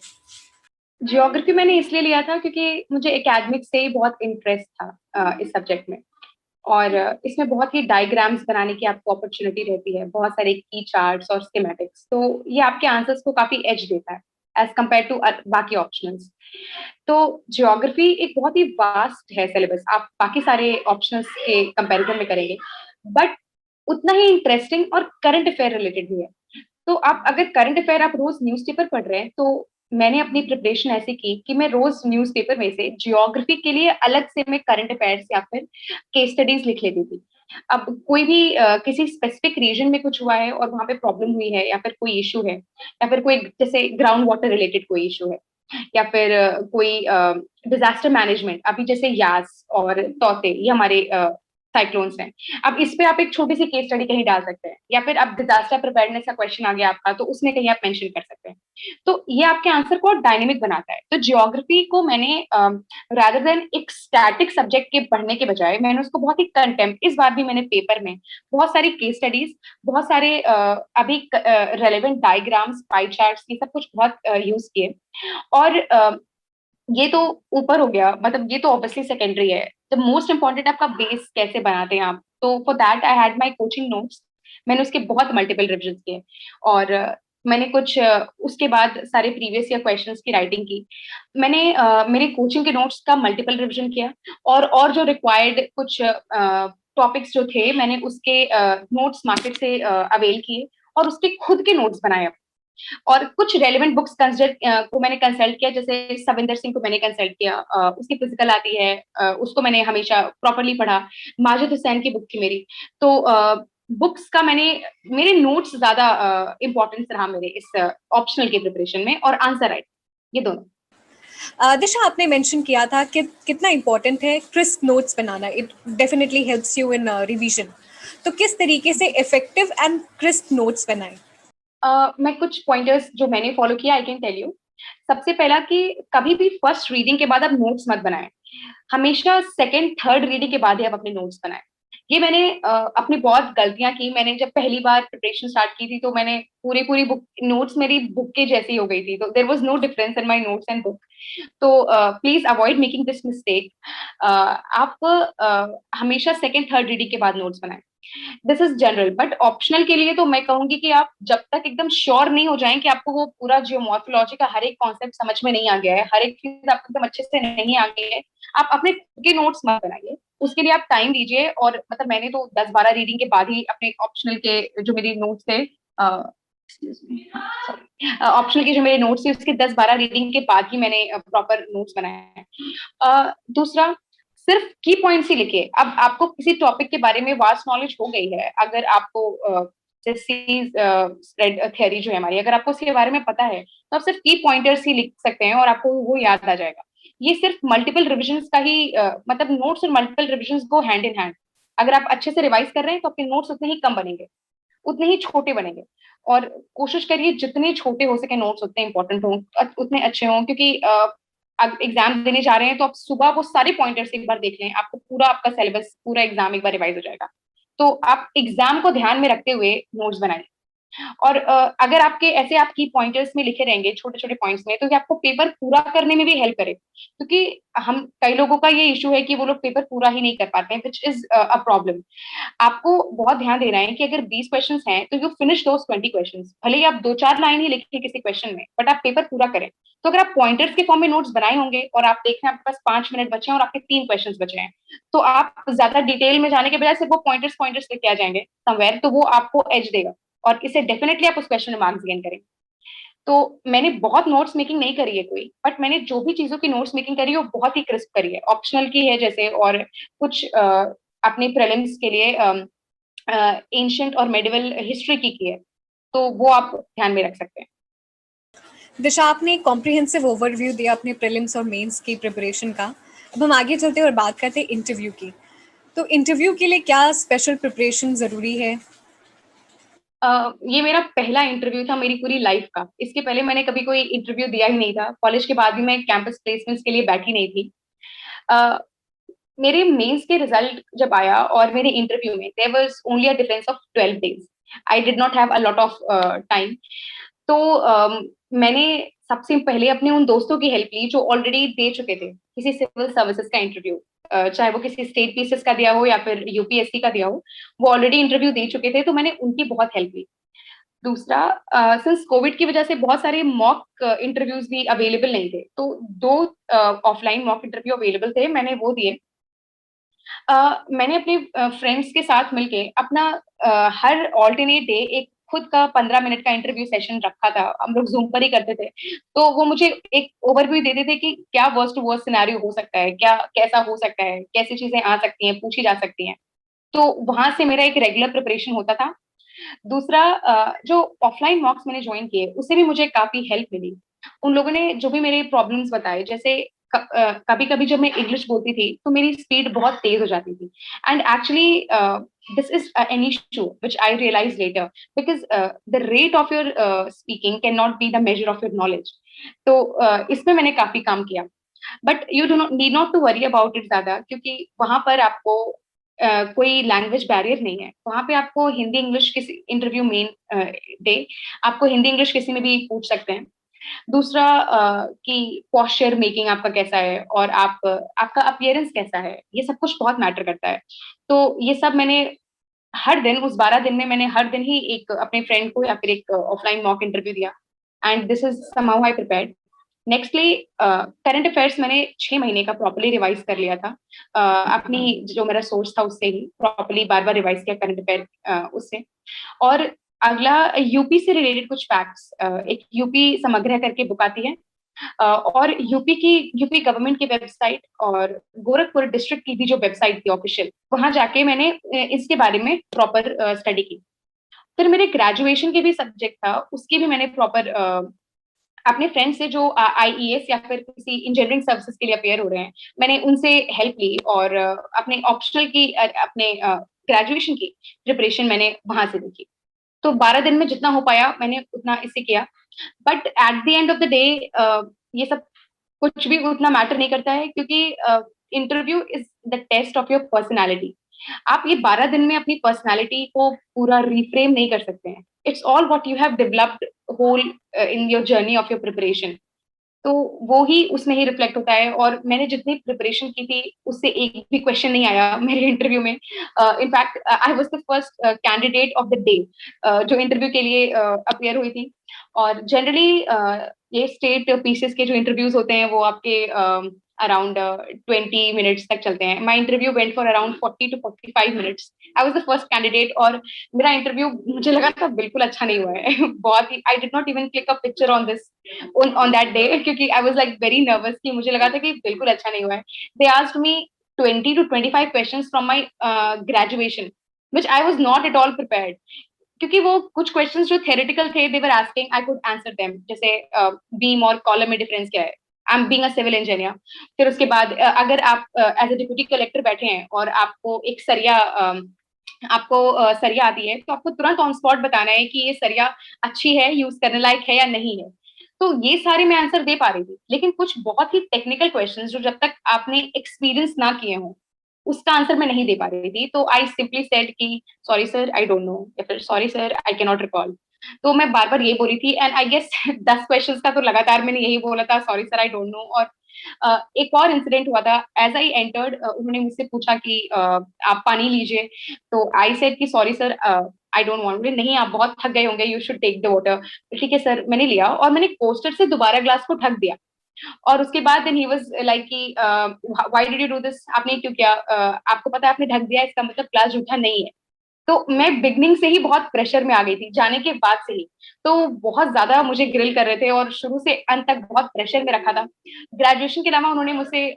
ज्योग्राफी मैंने इसलिए लिया था क्योंकि मुझे एकेडमिक से ही बहुत इंटरेस्ट था इस सब्जेक्ट में, और इसमें बहुत ही डायग्राम्स बनाने की आपको अपॉर्चुनिटी रहती है, बहुत सारे की चार्ट्स और स्कीमेटिक्स, तो ये आपके आंसर्स को काफी एज देता है एज कम्पेयर टू बाकी ऑप्शनल्स। तो ज्योग्राफी एक बहुत ही वास्ट है सिलेबस, आप बाकी सारे ऑप्शनल्स के कंपैरिजन में करेंगे, बट उतना ही इंटरेस्टिंग और करंट अफेयर रिलेटेड भी है। तो आप अगर करंट अफेयर आप रोज न्यूज़पेपर पढ़ रहे हैं, तो मैंने अपनी प्रिपरेशन ऐसी की कि मैं रोज न्यूज़पेपर में से ज्योग्राफी के लिए अलग से मैं करंट अफेयर्स या फिर केस स्टडीज लिख लेती थी। अब कोई भी किसी स्पेसिफिक रीजन में कुछ हुआ है और वहां पे प्रॉब्लम हुई है, या फिर कोई इशू है, या फिर कोई जैसे ग्राउंड वाटर रिलेटेड कोई इशू है, या फिर कोई डिजास्टर मैनेजमेंट, अभी जैसे यास और तौते ये हमारे साइक्लोन्स हैं। अब इस पे आप एक छोटी सी केस स्टडी कहीं डाल सकते हैं, या फिर अब डिजास्टर प्रिपेयरनेस का क्वेश्चन आ गया आपका, तो उसमें कहीं आप मेंशन कर सकते हैं। तो ये आपके आंसर को डायनेमिक बनाता है। तो ज्योग्राफी को मैंने रादर देन एक स्टैटिक सब्जेक्ट के पढ़ने के बजाय मैंने उसको बहुत ही कंटेम्प, इस बार भी मैंने पेपर में बहुत सारी केस स्टडीज, बहुत सारे अभी रेलेवेंट डायग्राम्स, पाई चार्ट्स, ये सब कुछ बहुत यूज किए। और ये तो ऊपर हो गया, मतलब ये तो ऑब्वियसली सेकेंडरी है। द मोस्ट इंपॉर्टेंट आपका बेस कैसे बनाते हैं आप, तो for that I had my coaching notes. मैंने उसके बहुत मल्टीपल रिविजन किए, और मैंने कुछ उसके बाद सारे प्रीवियस ईयर क्वेश्चंस की राइटिंग की। मैंने मेरे कोचिंग के नोट्स का मल्टीपल रिविजन किया, और जो रिक्वायर्ड कुछ टॉपिक्स जो थे मैंने उसके नोट्स मार्केट से अवेल किए, और उसके खुद के नोट्स बनाए। और कुछ रेलिवेंट बुक्स कंसल्ट को मैंने कंसल्ट किया, जैसे सविंदर सिंह को मैंने कंसल्ट किया, उसकी फिजिकल आती है, उसको मैंने हमेशा प्रॉपरली पढ़ा। माजिद हुसैन की बुक थी मेरी। तो बुक्स का मेरे नोट्स ज्यादा इंपॉर्टेंस रहा मेरे इस ऑप्शनल के प्रिपरेशन में, और आंसर राइट, ये दोनों। दिशा, आपने मेंशन किया था कि कितना इम्पोर्टेंट है crisp notes banana, it definitely helps you in revision. तो किस तरीके से इफेक्टिव एंड क्रिस्प नोट्स बनाएं? मैं कुछ पॉइंटर्स जो मैंने फॉलो किया आई कैन टेल यू। सबसे पहला कि कभी भी फर्स्ट रीडिंग के बाद आप नोट्स मत बनाएं, हमेशा सेकंड थर्ड रीडिंग के बाद ही आप अपने नोट्स बनाएं। ये मैंने अपनी बहुत गलतियां की। मैंने जब पहली बार प्रिपरेशन स्टार्ट की थी, तो मैंने पूरी बुक नोट्स मेरी बुक के जैसी हो गई थी, तो there was no difference in my notes and book. तो please avoid making this mistake. आप हमेशा सेकंड थर्ड रीडिंग के बाद नोट्स बनाएं। This is general, but optional के लिए तो मैं कहूंगी कि आप जब तक एकदम श्योर नहीं हो जाएं कि आपको वो पूरा जियोमॉर्फोलॉजी का हर एक कॉन्सेप्ट समझ में नहीं आ गया है, हर एक चीज आपको एकदम अच्छे से नहीं आ गई है, आप अपने खुद के नोट्स मत बनाइए। उसके लिए आप टाइम दीजिए, और मतलब मैंने तो 10-12 रीडिंग के बाद ही अपने ऑप्शनल के जो मेरे नोट्स थे, ऑप्शनल के जो मेरे नोट्स थे उसके 10-12 रीडिंग के बाद ही मैंने प्रॉपर नोट्स बनाए हैं। दूसरा, सिर्फ की पॉइंट्स ही लिखे। अब आपको किसी टॉपिक के बारे में वास्ट नॉलेज हो गई है, अगर आपको जैसी स्प्रेड थ्योरी जो है हमारी, अगर आपको उसके बारे में पता है, तो आप सिर्फ की पॉइंटर्स ही लिख सकते हैं और आपको वो याद आ जाएगा। ये सिर्फ मल्टीपल रिविजन्स का ही मतलब नोट्स और multiple revisions go hand in hand. अगर आप अच्छे से रिवाइज कर रहे हैं तो आपके नोट्स उतने ही कम बनेंगे, उतने ही छोटे बनेंगे। और कोशिश करिए जितने छोटे हो सके नोट्स उतने इंपॉर्टेंट हों, उतने अच्छे हों, क्योंकि एग्जाम देने जा रहे हैं तो आप सुबह वो सारे पॉइंटर्स एक बार देख लें, आपको पूरा आपका सिलेबस, पूरा एग्जाम एक बार रिवाइज हो जाएगा। तो आप एग्जाम को ध्यान में रखते हुए नोट्स बनाइए। और अगर आपके ऐसे आप की पॉइंटर्स में लिखे रहेंगे छोटे छोटे पॉइंट्स में, तो ये आपको पेपर पूरा करने में भी हेल्प करे, क्योंकि हम कई लोगों का ये इशू है कि वो लोग पेपर पूरा ही नहीं कर पाते हैं, विच इज अ प्रॉब्लम। आपको बहुत ध्यान देना है कि अगर 20 क्वेश्चंस हैं तो यू फिनिश दोस 20 क्वेश्चंस, भले ही आप 2-4 लाइन ही लिखें किसी क्वेश्चन में, बट आप पेपर पूरा करें। तो अगर आप पॉइंटर्स के फॉर्म में नोट्स बनाए होंगे और आप देख रहे हैं आपके पास 5 मिनट बचे हैं और आपके 3 क्वेश्चन बचे हैं, तो आप ज्यादा डिटेल में जाने के बजाय सिर्फ वो पॉइंटर्स पॉइंटर्स लेके आ जाएंगे समवेयर, तो वो आपको एज देगा, और इससे डेफिनेटली आप उस क्वेश्चन में मार्क्स गेन करेंगे। तो मैंने बहुत नोट्स मेकिंग नहीं करी है कोई, बट मैंने जो भी चीजों की नोट्स मेकिंग करी है वो बहुत ही क्रिस्प करी है। ऑप्शनल की है जैसे, और कुछ अपने प्रीलिम्स के लिए एंशिएंट और मेडिवल हिस्ट्री की है। तो वो आप ध्यान में रख सकते हैं। दिशा, आपने एक कॉम्प्रिहेंसिव ओवरव्यू दिया अपने प्रीलिम्स और मेंस की प्रिपरेशन का। अब हम आगे चलते हैं और बात करते हैं इंटरव्यू की। तो इंटरव्यू के लिए क्या स्पेशल प्रिपरेशन ज़रूरी है? ये मेरा पहला इंटरव्यू था मेरी पूरी लाइफ का। इसके पहले मैंने कभी कोई इंटरव्यू दिया ही नहीं था। कॉलेज के बाद भी मैं कैंपस प्लेसमेंट्स के लिए बैठी नहीं थी। अ, मेरे मेंस के रिजल्ट जब आया और मेरे इंटरव्यू में there was only a difference of 12 days. I did not have a lot of time. तो मैंने सबसे पहले अपने उन दोस्तों की हेल्प ली जो ऑलरेडी दे चुके थे किसी सिविल सर्विसेज का इंटरव्यू, चाहे वो किसी स्टेट पीसीएस का दिया हो या फिर यूपीएससी का दिया हो। वो ऑलरेडी इंटरव्यू दे चुके थे, तो मैंने उनकी बहुत हेल्प ली। दूसरा, सिंस कोविड की वजह से बहुत सारे मॉक इंटरव्यूज भी अवेलेबल नहीं थे, तो दो ऑफलाइन मॉक इंटरव्यू अवेलेबल थे, मैंने वो दिए। मैंने अपने फ्रेंड्स के साथ मिलके अपना हर ऑल्टरनेट डे एक खुद का 15 मिनट का इंटरव्यू सेशन रखा था। हम लोग जूम पर ही करते थे। तो वो मुझे एक ओवरव्यू देते थे कि क्या वर्स्ट टू वर्स्ट सिनेरियो हो सकता है, क्या कैसा हो सकता है, कैसी चीजें आ सकती हैं, पूछी जा सकती हैं। तो वहां से मेरा एक रेगुलर प्रिपरेशन होता था। दूसरा, जो ऑफलाइन मॉक्स मैंने ज्वाइन किए उससे भी मुझे काफी हेल्प मिली। उन लोगों ने जो भी मेरे प्रॉब्लम्स बताए, जैसे कभी कभी जब मैं इंग्लिश बोलती थी तो मेरी स्पीड बहुत तेज हो जाती थी। And actually this is an issue which I realise later, because the rate of your speaking can not be the major of your knowledge. तो इसमें मैंने काफी काम किया। But you do not need not to worry about it ज्यादा, क्योंकि वहां पर आपको कोई लैंग्वेज बैरियर नहीं है। वहां पे आपको हिंदी इंग्लिश किसी इंटरव्यू मेन डे आपको हिंदी इंग्लिश किसी में भी पूछ सकते हैं। दूसरा, कि पोस्चर मेकिंग आपका कैसा है और आपका अपीयरेंस कैसा है, ये सब कुछ बहुत मैटर करता है। तो ये सब मैंने हर दिन, उस 12 दिन में मैंने हर दिन ही एक अपने फ्रेंड को या फिर एक ऑफलाइन मॉक इंटरव्यू दिया। And this is somehow I prepared. Nextly, current affairs मैंने 6 महीने का प्रॉपरली रिवाइज कर लिया था। अपनी जो मेरा सोर्स था उससे ही प्रॉपरली बार बार रिवाइज किया करंट अफेयर उससे। और अगला, यूपी से रिलेटेड कुछ फैक्ट्स, एक यूपी समग्र करके बुक आती है। और यूपी गवर्नमेंट की वेबसाइट और गोरखपुर डिस्ट्रिक्ट की भी जो वेबसाइट थी ऑफिशियल, वहां जाके मैंने इसके बारे में प्रॉपर स्टडी की। फिर मेरे ग्रेजुएशन के भी सब्जेक्ट था, उसकी भी मैंने प्रॉपर अपने फ्रेंड से जो आईईएस या फिर किसी इंजीनियरिंग सर्विसेज के लिए अपेयर हो रहे हैं, मैंने उनसे हेल्प ली। और अपने ऑप्शनल की अपने ग्रेजुएशन की प्रिपरेशन मैंने वहां से देखी। तो 12 दिन में जितना हो पाया मैंने उतना इससे किया। But at the end of the day ये सब कुछ भी उतना मैटर नहीं करता है, क्योंकि interview is the test of your personality. आप ये 12 दिन में अपनी पर्सनैलिटी को पूरा रिफ्रेम नहीं कर सकते हैं। It's all what you have developed whole in your journey of your preparation. तो वो ही उसमें ही रिफ्लेक्ट होता है। और मैंने जितनी प्रिपरेशन की थी उससे एक भी क्वेश्चन नहीं आया मेरे इंटरव्यू में। In fact I was the first candidate of the day जो इंटरव्यू के लिए अपियर हुई थी। और जनरली ये स्टेट पीसीएस के जो इंटरव्यूज होते हैं वो आपके अराउंड 20 मिनट्स तक चलते हैं। My interview went for around 40 to 45 minutes. I was the first candidate और मेरा इंटरव्यू मुझे लगा था बिल्कुल अच्छा नहीं हुआ है। बहुत ही, I did not even click a picture on this on that day, क्योंकि I was like very nervous कि मुझे लगा था कि बिल्कुल अच्छा नहीं हुआ है। They asked me 20 to 25 questions from my graduation, which I was not at all prepared. क्योंकि वो कुछ क्वेश्चंस जो थ्योरेटिकल थे, they were asking, I could answer them. जैसे बीम और कॉलम में डिफरेंस क्या है, I am being a civil engineer. फिर उसके बाद अगर आप एज अ डिप्यूटी कलेक्टर बैठे हैं और आपको एक सरिया सरिया आती है, तो आपको तुरंत ऑन स्पॉट बताना है कि ये सरिया अच्छी है, यूज करने लायक है या नहीं है। तो ये सारे मैं आंसर दे पा रही थी, लेकिन कुछ बहुत ही टेक्निकल क्वेश्चंस जो जब तक आपने एक्सपीरियंस ना किए हों, उसका आंसर मैं नहीं दे पा रही थी। तो आई सिंपली सेड कि sorry sir I don't know, या फिर sorry sir I can not recall. तो मैं बार बार ये बोली थी। एंड आई गेस 10 क्वेश्चंस का तो लगातार मैंने यही बोला था, sorry sir I don't know. और एक और इंसिडेंट हुआ था। एज आई एंटर्ड, उन्होंने मुझसे पूछा कि आप पानी लीजिए। तो आई सेड कि sorry sir I don't want. बोले नहीं, आप बहुत थक गए होंगे, you should take the water. ठीक है सर, मैंने लिया और मैंने कोस्टर से दोबारा ग्लास को ढक दिया। और उसके बाद देन ही वाज लाइक कि why did you do this, आपने क्यों किया, आपको पता है आपने ढक दिया, इसका मतलब ग्लास जूठा नहीं है। तो मैं बिगनिंग से ही बहुत प्रेशर में आ गई थी, जाने के बाद से ही। तो बहुत ज्यादा मुझे ग्रिल कर रहे थे और शुरू से अंत तक बहुत प्रेशर में रखा था। ग्रेजुएशन के अलावा उन्होंने मुझसे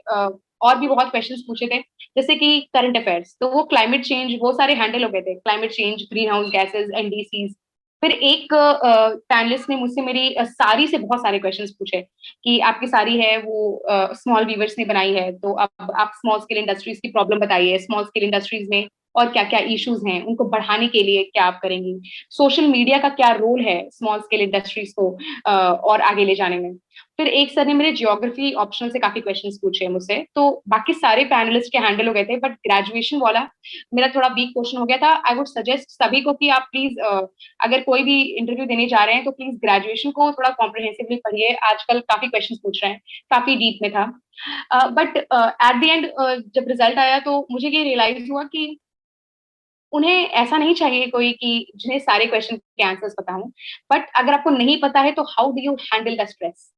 और भी बहुत क्वेश्चंस पूछे थे, जैसे कि करंट अफेयर्स। तो वो क्लाइमेट चेंज, वो सारे हैंडल हो गए थे। Climate change, green house gases, NDCs, फिर एक पैनलिस्ट ने मुझसे मेरी सारी से बहुत सारे क्वेश्चंस पूछे कि आपकी सारी है वो स्मॉल वीवर्स ने बनाई है, तो अब आप स्मॉल स्केल इंडस्ट्रीज की प्रॉब्लम बताइए, स्मॉल स्केल इंडस्ट्रीज में और क्या क्या इश्यूज हैं, उनको बढ़ाने के लिए क्या आप करेंगी, सोशल मीडिया का क्या रोल है स्मॉल स्केल इंडस्ट्रीज को और आगे ले जाने में। फिर एक सर ने मेरे जियोग्राफी ऑप्शनल से काफी क्वेश्चंस पूछे मुझसे, तो बाकी सारे पैनलिस्ट के हैंडल हो गए थे, बट ग्रेजुएशन वाला मेरा थोड़ा वीक क्वेश्चन हो गया था। आई वुड सजेस्ट सभी को कि आप प्लीज अगर कोई भी इंटरव्यू देने जा रहे हैं तो प्लीज ग्रेजुएशन को थोड़ा कॉम्प्रिहेंसिवली पढ़िए, आजकल काफी क्वेश्चन पूछ रहे हैं, काफी डीप में था। बट एट द एंड जब रिजल्ट आया तो मुझे ये रियलाइज हुआ कि उन्हें ऐसा नहीं चाहिए कोई कि जिन्हें सारे क्वेश्चन के आंसर्स पता हों, बट अगर आपको नहीं पता है तो how do you handle the stress.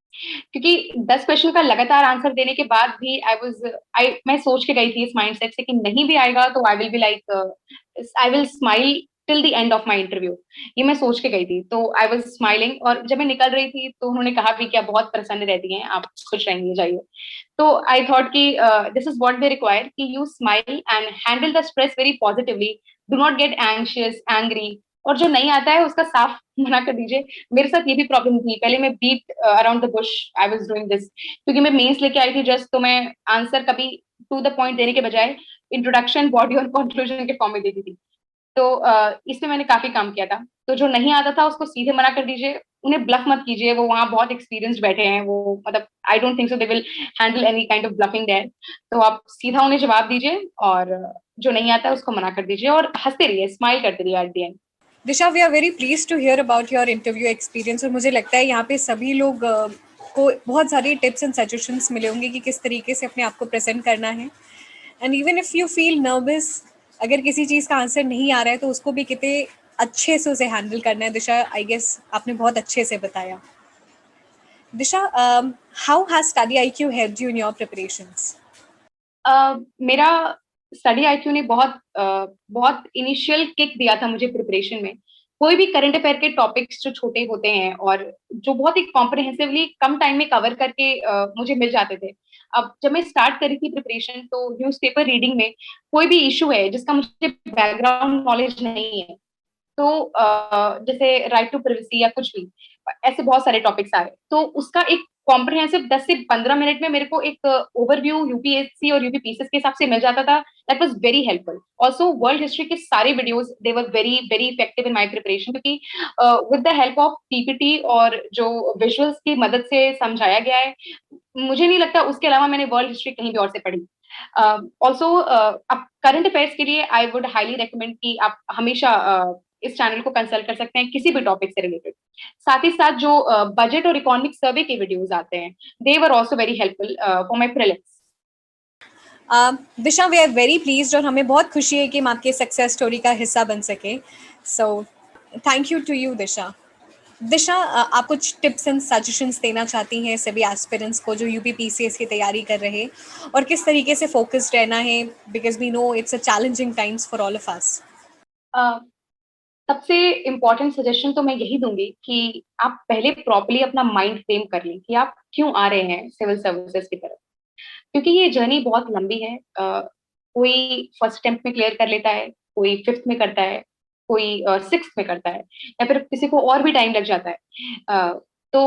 क्योंकि 10 क्वेश्चन का लगातार आंसर देने के बाद भी आई मैं सोच के गई थी इस माइंडसेट से कि नहीं भी आएगा तो I will be like I will smile till the end of my interview. ये मैं सोच के गई थी, तो आई वाज स्माइलिंग, और जब मैं निकल रही थी तो उन्होंने कहा भी कि आप बहुत प्रसन्न रहती हैं, आप खुश रहेंगे, जाइए। तो आई थॉट कि this is what they require, कि you smile and handle the stress very positively, do not get anxious angry, और जो नहीं आता है उसका साफ मना कर दीजिए। मेरे साथ ये भी प्रॉब्लम थी, पहले मैं beat around the bush I was doing this, क्योंकि मैं मेंस लेके आई थी जस्ट, तो मैं आंसर कभी टू द पॉइंट देने के बजाय इंट्रोडक्शन, बॉडी और कंक्लूजन के फॉर्म में देती थी। तो इसमें मैंने काफी काम किया था। तो जो नहीं आता था उसको सीधे मना कर दीजिए, उन्हें ब्लफ मत कीजिए, वो वहां बहुत एक्सपीरियंस्ड बैठे हैं, वो मतलब I don't think so they will handle any kind of bluffing there. तो आप सीधा उन्हें जवाब दीजिए और जो नहीं आता है उसको मना कर दीजिए और हंसते रहिए, स्माइल करते रहिए at the end. Disha, we are very please to hear about your interview experience, और मुझे लगता है यहाँ पे सभी लोग को बहुत सारी टिप्स एंड सजेशंस मिले होंगे कि किस तरीके से अपने आप को प्रेजेंट करना है। And even if you feel nervous, अगर किसी चीज़ का आंसर नहीं आ रहा है तो उसको भी कितने अच्छे से उसे हैंडल करना है, दिशा आई गेस आपने बहुत अच्छे से बताया। Disha, how has StudyIQ helped you in your preparations? मेरा स्टडी आईक्यू ने बहुत इनिशियल किक दिया था मुझे प्रिपरेशन में। कोई भी करंट अफेयर के टॉपिक्स जो छोटे होते हैं और जो बहुत ही कॉम्प्रिहेंसिवली कम टाइम में कवर करके मुझे मिल जाते थे। अब जब मैं स्टार्ट करी थी प्रिपरेशन, तो न्यूज़पेपर रीडिंग में कोई भी इशू है जिसका मुझे बैकग्राउंड नॉलेज नहीं है, तो जैसे राइट टू प्राइवेसी या कुछ भी, ऐसे बहुत सारे टॉपिक्स आ रहे, तो उसका एक कॉम्प्रिहेंसिव 10 से 15 मिनट में मेरे को एक ओवरव्यू यूपीएससी और यूपीपीसीएस के हिसाब से मिल जाता था। That was very helpful. Also world history के सारे videos they were very very effective in my preparation, क्योंकि with the help of PPT और जो विजुअल्स की मदद से समझाया गया है, मुझे नहीं लगता उसके अलावा मैंने वर्ल्ड हिस्ट्री कहीं भी और से पढ़ी। ऑल्सो अब करंट अफेयर्स के लिए आई वुड हाईली रिकमेंड कि आप हमेशा इस चैनल को कंसल्ट कर सकते हैं किसी भी टॉपिक से रिलेटेड। साथ ही साथ जो बजट और इकोनॉमिक सर्वे के वीडियोस आते हैं, they were also very helpful for my prelims. Disha, we are very pleased, और हमें बहुत खुशी है कि हम आपके सक्सेस स्टोरी का हिस्सा बन सके। So thank you to you Disha. Disha, आप कुछ टिप्स एंड सजेशंस देना चाहती हैं सभी एस्पिरेंट्स को जो यूपीपीसीएस की तैयारी कर रहे हैं, और किस तरीके से फोकस्ड रहना है, because we know it's a challenging times for all of us. सबसे इम्पोर्टेंट सजेशन तो मैं यही दूंगी कि आप पहले प्रॉपर्ली अपना माइंड फ्रेम कर लें कि आप क्यों आ रहे हैं सिविल सर्विसेज की तरफ, क्योंकि ये जर्नी बहुत लंबी है। कोई फर्स्ट अटेम्प्ट में क्लियर कर लेता है, कोई फिफ्थ में करता है, कोई सिक्स्थ में करता है, या फिर किसी को और भी टाइम लग जाता है। तो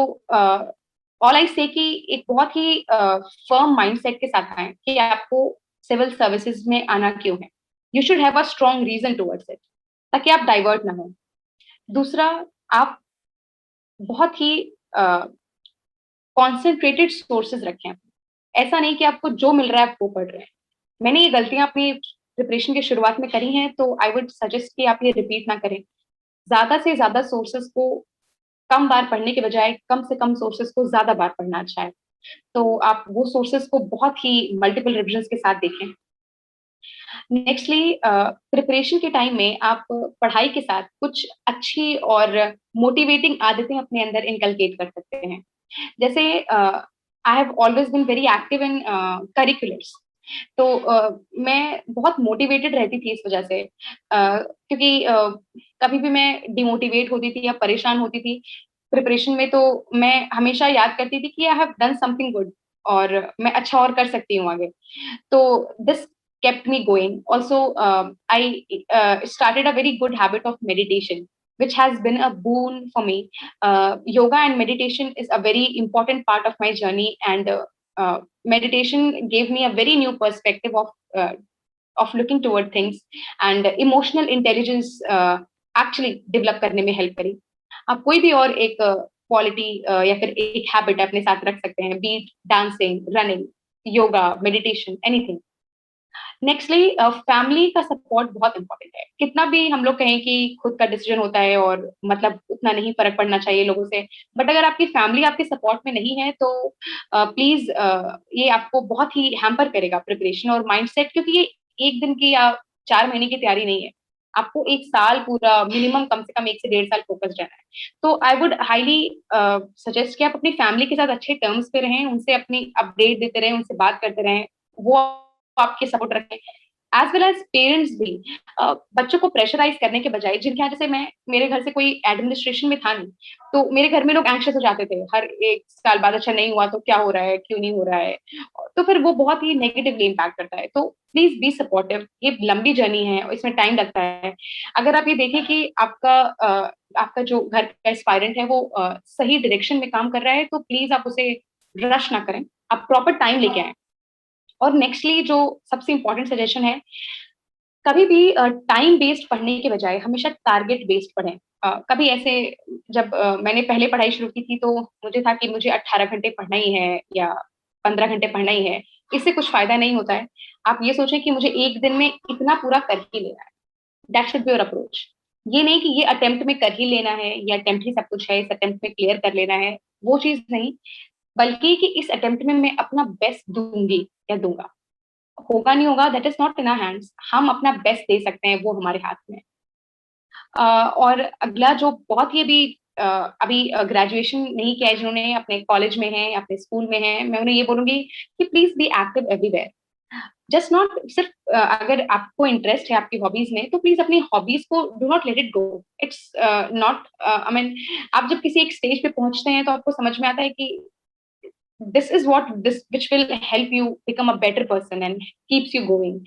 ऑल आई से कि एक बहुत ही फर्म माइंडसेट के साथ आए कि आपको सिविल सर्विसेज में आना क्यों है। You should have a strong reason towards it, ताकि आप डाइवर्ट ना हो। दूसरा, आप बहुत ही कॉन्सेंट्रेटेड सोर्सेज रखें। ऐसा नहीं कि आपको जो मिल रहा है आप वो पढ़ रहे हैं। मैंने ये गलतियां अपनी प्रिपरेशन की शुरुआत में करी हैं, तो आई वुड सजेस्ट कि आप ये रिपीट ना करें। ज्यादा से ज्यादा सोर्सेज को कम बार पढ़ने के बजाय कम से कम सोर्सेज को ज्यादा बार पढ़ना अच्छा है। तो आप वो सोर्सेज को बहुत ही मल्टीपल रिविजन्स के साथ देखें। नेक्स्टली, प्रिपरेशन के टाइम में आप पढ़ाई के साथ कुछ अच्छी और मोटिवेटिंग आदतें अपने अंदर इनकलकेट कर सकते हैं। जैसे I have always been very active in curriculars, तो मैं बहुत मोटिवेटेड रहती थी इस वजह से, क्योंकि कभी भी मैं डिमोटिवेट होती थी या परेशान होती थी प्रिपरेशन में, तो मैं हमेशा याद करती थी कि I have done something good और मैं अच्छा और कर सकती हूँ आगे। तो this kept me going. Also, I started a very good habit of meditation. which has been a boon for me. Yoga and meditation is a very important part of my journey, and meditation gave me a very new perspective of looking toward things, and emotional intelligence actually develop करने में help करी. आप कोई भी और एक quality या फिर एक हैबिट अपने साथ रख सकते हैं, be it dancing, running, yoga, meditation, anything. Nextly family का सपोर्ट बहुत इंपॉर्टेंट है. कितना भी हम लोग कहें कि खुद का डिसीजन होता है और मतलब उतना नहीं फर्क पड़ना चाहिए लोगों से, बट अगर आपकी फैमिली आपके सपोर्ट में नहीं है तो प्लीज ये आपको बहुत ही हैम्पर करेगा प्रिपरेशन और माइंडसेट, क्योंकि ये एक दिन की या 4 महीने की तैयारी नहीं है. आपको 1 साल पूरा मिनिमम, कम से कम 1 से 1.5 साल फोकस रहना है. तो आई वुड हाईली सजेस्ट कि आप अपनी फैमिली के साथ अच्छे टर्म्स पे रहें, उनसे अपनी अपडेट देते रहें, उनसे बात करते रहें, वो आपके सपोर्ट रखें. एज वेल एज पेरेंट्स भी बच्चों को प्रेशराइज करने के बजाय, जिनके यहाँ जैसे मेरे घर से कोई एडमिनिस्ट्रेशन में था नहीं, तो मेरे घर में लोग एंग्शियस हो जाते थे हर 1 साल बाद, अच्छा नहीं हुआ तो क्या हो रहा है, क्यों नहीं हो रहा है, तो फिर वो बहुत ही नेगेटिवली इम्पैक्ट करता है. तो प्लीज बी सपोर्टिव. ये लंबी जर्नी है, इसमें टाइम लगता है. अगर आप ये देखें कि आपका जो घर का एस्पायरेंट है वो सही डायरेक्शन में काम कर रहा है, तो प्लीज आप उसे रश ना करें, आप प्रॉपर टाइम लेके आए. और नेक्स्टली जो सबसे इंपॉर्टेंट सजेशन है, कभी भी टाइम बेस्ड पढ़ने के बजाय हमेशा टारगेट बेस्ड पढ़ें. कभी ऐसे जब मैंने पहले पढ़ाई शुरू की थी तो मुझे था कि मुझे 18 घंटे पढ़ना ही है या 15 घंटे पढ़ना ही है. इससे कुछ फायदा नहीं होता है. आप ये सोचें कि मुझे एक दिन में इतना पूरा कर ही लेना है. That should be your approach. ये नहीं कि ये अटेम्प्ट में कर ही लेना है, ये अटेम्प्ट ही सब कुछ है, इस अटेम्प्ट में क्लियर कर लेना है, वो चीज नहीं, बल्कि कि इस अटेम्प्ट में मैं अपना बेस्ट दूंगी या दूंगा. होगा नहीं होगा, that is not in our hands. हम अपना बेस्ट दे सकते हैं, वो हमारे हाथ में. और अगला जो बहुत ही अभी ग्रेजुएशन नहीं किया है, जिन्होंने अपने कॉलेज में है, अपने स्कूल में है, मैं उन्हें ये बोलूंगी कि please be active everywhere. Just not सिर्फ अगर आपको इंटरेस्ट है आपकी हॉबीज में, तो प्लीज अपनी हॉबीज को do not let it go. It's not, I mean, आप जब किसी एक स्टेज पे पहुंचते हैं तो आपको समझ में आता है कि this which will help you become a better person and keeps you going.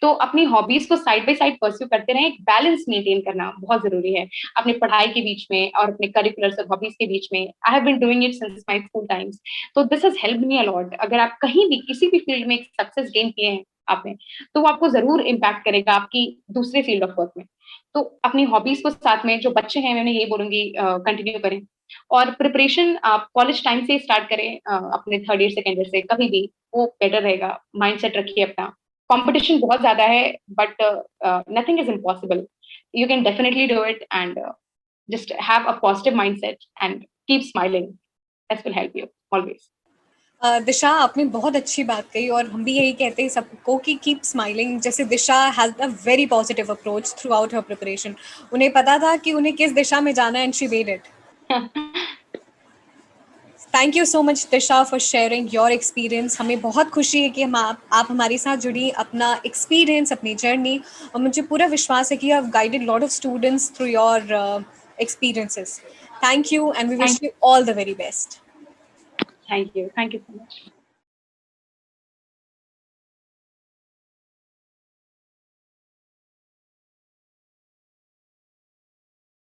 तो अपनी हॉबीज को साइड बाय साइड परस्यू करते रहें. एक बैलेंस मेंटेन करना बहुत जरूरी है अपने पढ़ाई के बीच में और अपने करिकुलर और हॉबीज के बीच में. I have been doing it since my school times, तो this has helped me a lot. अगर आप कहीं भी किसी भी फील्ड में एक सक्सेस गेन किए हैं आपने, तो वो आपको जरूर इम्पैक्ट करेगा आपकी दूसरे फील्ड ऑफ वर्क में. तो अपनी हॉबीज को साथ में, जो बच्चे हैं मैं उन्हें यही बोलूंगी कंटिन्यू करें. और प्रिपरेशन आप कॉलेज टाइम से स्टार्ट करें, अपने 3rd ईयर 2nd ईयर से, कभी भी वो बेटर रहेगा. माइंडसेट रखिए अपना. कंपटीशन बहुत ज्यादा है, but nothing is impossible. You can definitely do it, and just have a positive mindset and keep smiling. This will help you always. Disha, आपने बहुत अच्छी बात कही और हम भी यही कहते हैं सबको कि कीप स्माइलिंग. जैसे Disha has a very positive approach throughout हर प्रिपरेशन. उन्हें पता था कि उन्हें किस दिशा में जाना है, and she made it. Thank you so much Disha for sharing your experience. हमें बहुत खुशी है कि आप हमारे साथ जुड़ी, अपना एक्सपीरियंस, अपनी जर्नी, और मुझे पूरा विश्वास है कि you have guided lot of students through your experiences. Thank you, and we wish you all the very best. Thank you so much.